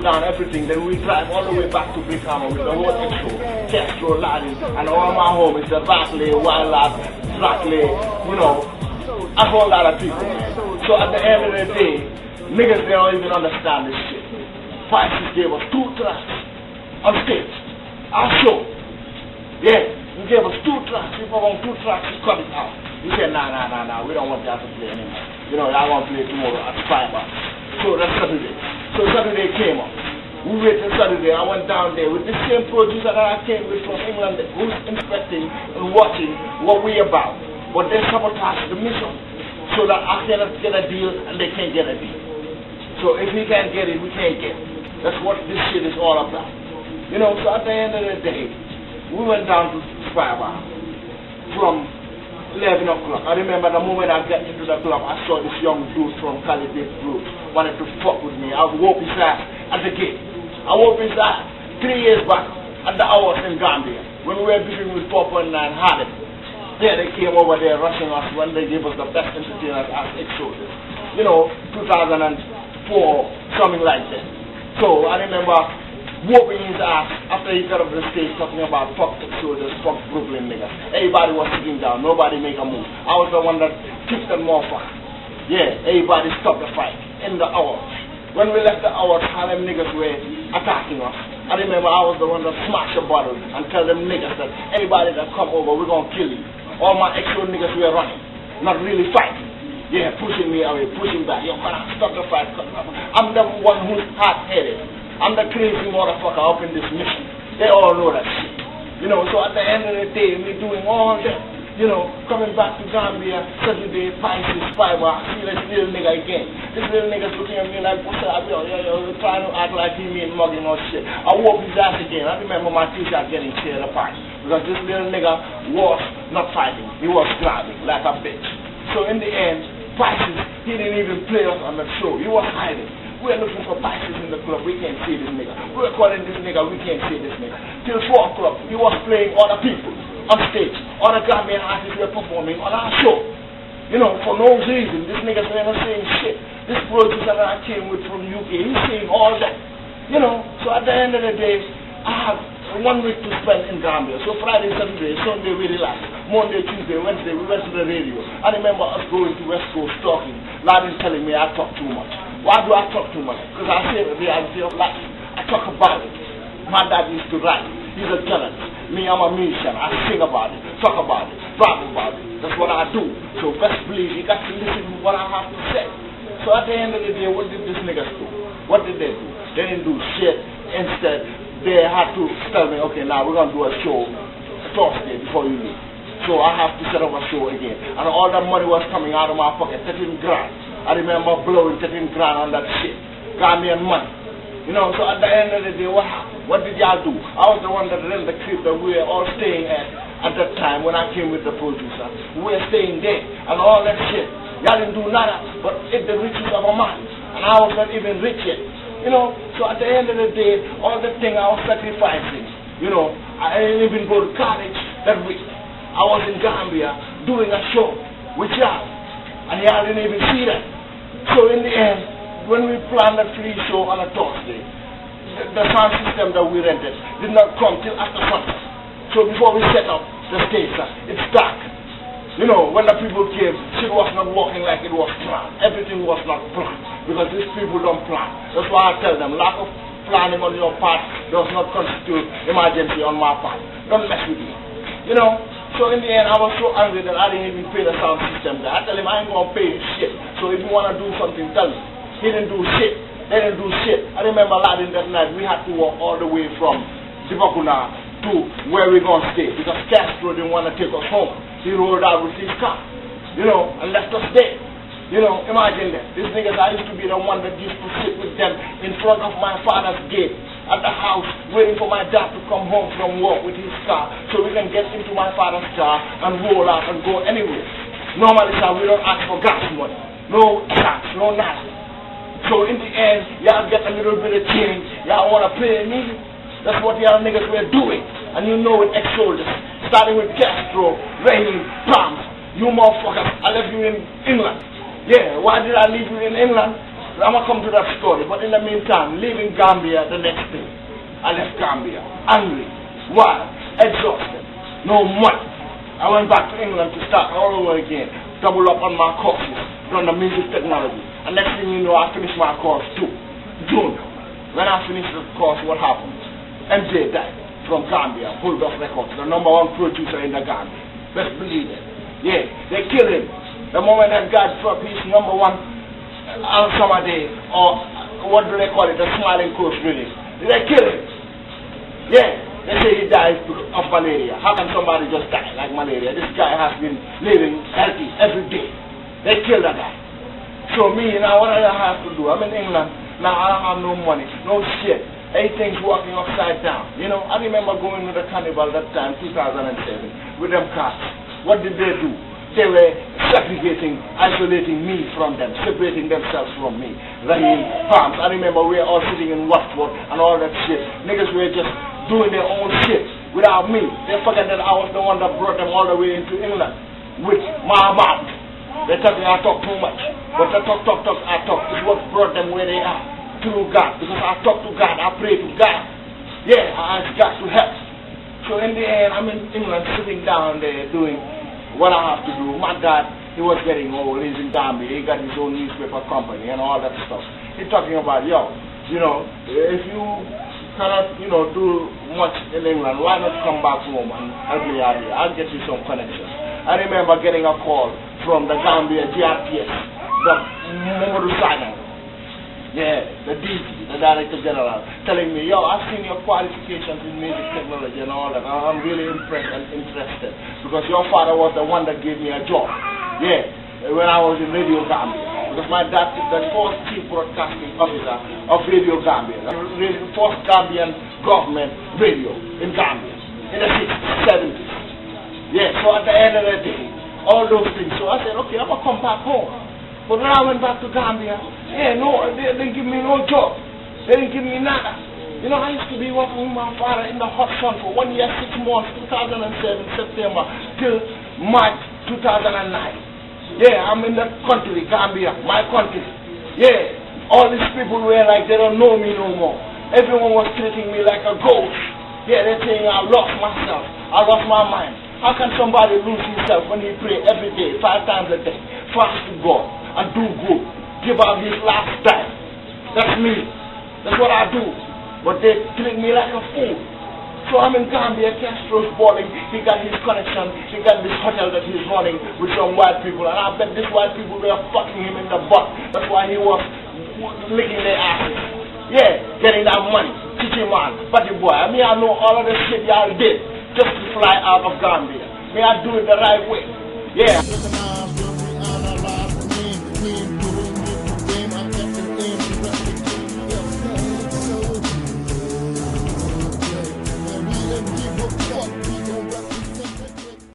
down everything, then we drive all the way back to Brickhammer with the whole X-Soljaz, Castro, Laddin, and all my homies, the Rackley, Wildlad, Rackley, you know, a whole lot of people, man. So at the end of the day, niggas, they don't even understand this shit. Pisces gave us 2 tracks on stage, our show. Yeah, you gave us 2 tracks, we performed 2 tracks, you cut it out. You said, nah, we don't want y'all to play anymore. You know, y'all gonna play tomorrow at 5 So that's Saturday. So Saturday came up. We waited Saturday. I went down there with the same producer that I came with from England who's inspecting and watching what we about. But they sabotaged the mission so that I cannot get a deal and they can't get a deal. So if we can't get it, we can't get it. That's what this shit is all about. You know, so at the end of the day, we went down to Firebar from 11 o'clock. I remember the moment I got into the club, I saw this young dude from Cali Group wanted to fuck with me. I whooped his ass at the gate. I whooped his ass 3 years back at the hours in Gambia when we were beating with 4.9 Harlem. Yeah, they came over there rushing us when they gave us the best entertainers as X-Soljaz. You know, 2004, something like that. So I remember whooping his ass after he got off the stage talking about fuck X-Soljaz, fuck Brooklyn niggas. Everybody was sitting down, nobody make a move. I was the one that kicked them motherfucker. Yeah, everybody stopped the fight in the hour. When we left the hour, Harlem niggas were attacking us. I remember I was the one that smashed a bottle and tell them niggas that anybody that come over, we're gonna kill you. All my X-Soljaz niggas were running, not really fighting. Yeah, pushing me away, pushing back. Yo, come on, stop the fight. I'm the one who's hard-headed. I'm the crazy motherfucker up in this mission. They all know that shit. You know, so at the end of the day, we're doing all that. You know, coming back to Gambia, Saturday, Pisces, Firebar, see this little nigga again. This little nigga's looking at me like, what's up, yo, trying to act like he mean mugging or shit. I whoop his ass again. I remember my t-shirt getting teared apart. Because this little nigga was not fighting. He was grabbing like a bitch. So in the end, Pisces, he didn't even play us on the show. He was hiding. We're looking for Pisces in the club, we can't see this nigga. We're calling this nigga, we can't see this nigga. Till 4 o'clock, he was playing other people on stage. Other Gambian artists were performing on our show. You know, for no reason. This nigga's never saying shit. This producer that I came with from UK, he's saying all that. You know, so at the end of the day, I have 1 week to spend in Gambia. So Friday, Saturday, Sunday we relax. Monday, Tuesday, Wednesday, we went to the radio. I remember us going to West Coast talking. Laddin telling me I talk too much. Why do I talk too much? Because I say the reality of life. I talk about it. My dad used to write. He's a journalist. Me, I'm a musician. I sing about it, talk about it, rap about it. That's what I do. So best believe you got to listen to what I have to say. So at the end of the day, what did these niggas do? What did they do? They didn't do shit. Instead, they had to tell me, okay, now we're going to do a show Thursday before you leave. So I have to set up a show again. And all that money was coming out of my pocket, 13 grand. I remember blowing 13 grand on that shit. Gambian money. You know, so at the end of the day, what happened? What did y'all do? I was the one that rented the crib that we were all staying at that time when I came with the producer. We were staying there and all that shit. Y'all didn't do nada but eat the riches of a man. And I was not even rich yet. You know, so at the end of the day, all the thing I was sacrificing. You know, I didn't even go to college that week. I was in Gambia doing a show with y'all. And y'all didn't even see that. So in the end, when we planned that free show on a Thursday, the sound system that we rented did not come till after sunset. So before we set up the stage, it's dark. You know, when the people came, shit was not working like it was planned. Everything was not planned because these people don't plan. That's why I tell them, lack of planning on your part does not constitute emergency on my part. Don't mess with me. You know? So in the end, I was so angry that I didn't even pay the sound system there. I tell him I ain't gonna pay shit. So if you wanna do something, tell me. He didn't do shit. They didn't do shit. I remember Laddin that night, we had to walk all the way from Solja-Cona to where we're going to stay because Castro didn't want to take us home. He rolled out with his car, you know, and left us there. You know, imagine that. These niggas, I used to be the one that used to sit with them in front of my father's gate at the house waiting for my dad to come home from work with his car so we can get into my father's car and roll out and go anywhere. Normally, sir, we don't ask for gas money. No tax, no nothing. So in the end, y'all get a little bit of change. Y'all want to pay me. That's what y'all niggas were doing. And you know with X-Soljaz, starting with Castro, Rain, Palms, you motherfuckers, I left you in England. Yeah, why did I leave you in England? I'm going to come to that story, but in the meantime, leaving Gambia the next day, I left Gambia, angry, wild, exhausted, no money. I went back to England to start all over again, double up on my courses, on the music technology. And next thing you know, I finished my course too, June. When I finished the course, what happened? MJ died from Gambia, Bulldog Records, the #1 producer in the Gambia. Best believe it. Yeah, they killed him. The moment that God dropped his #1 on summer day, or what do they call it, the Smiling Coast release. They killed him. Yeah, they say he died of malaria. How can somebody just die like malaria? This guy has been living healthy every day. They killed that guy. So me, now what do I have to do? I'm in England. Now I don't have no money, no shit. Everything's working upside down. You know, I remember going to the carnival that time, 2007, with them cats. What did they do? They were segregating, isolating me from them, separating themselves from me. Rahim, farms. I remember we were all sitting in Watford and all that shit. Niggas were just doing their own shit without me. They forget that I was the one that brought them all the way into England with my mouth. They tell me I talk too much. But the talk I talk is what brought them where they are. Through God. Because I talk to God, I pray to God. Yeah, I ask God to help. So in the end, I'm in England sitting down there doing what I have to do. My dad, he was getting old. He's in Gambia. He got his own newspaper company and all that stuff. He's talking about, yo, you know, if you cannot, you know, do much in England, why not come back home and help me out here? I'll get you some connections. I remember getting a call from the Gambia GRTS, the Momodu Sagan. Yeah, the DG, the Director General, telling me, yo, I've seen your qualifications in music technology and all that. I'm really impressed and interested because your father was the one that gave me a job. Yeah, when I was in Radio Gambia. Because my dad is the first chief broadcasting officer of Radio Gambia, the first Gambian government radio in Gambia in the 60s, 70s. Yeah, so at the end of the day, all those things. So I said, okay, I'm going to come back home. But when I went back to Gambia, yeah, no, they didn't give me no job. They didn't give me nada. You know, I used to be working with my father in the hot sun for 1 year, 6 months, 2007, September, till March 2009. Yeah, I'm in the country, Gambia, my country. Yeah, all these people were like, they don't know me no more. Everyone was treating me like a ghost. Yeah, they're saying I lost myself. I lost my mind. How can somebody lose himself when he pray every day, 5 times a day, fast to God, and do good, give out his last time? That's me. That's what I do. But they treat me like a fool. So I'm in Gambia, Castro's balling, he got his connection, he got this hotel that he's running with some white people, and I bet these white people were fucking him in the butt. That's why he was licking their asses. Yeah, getting that money, teaching man, buddy boy. I mean, I know all of the shit y'all did just to fly out of Gambia. May I do it the right way? Yeah.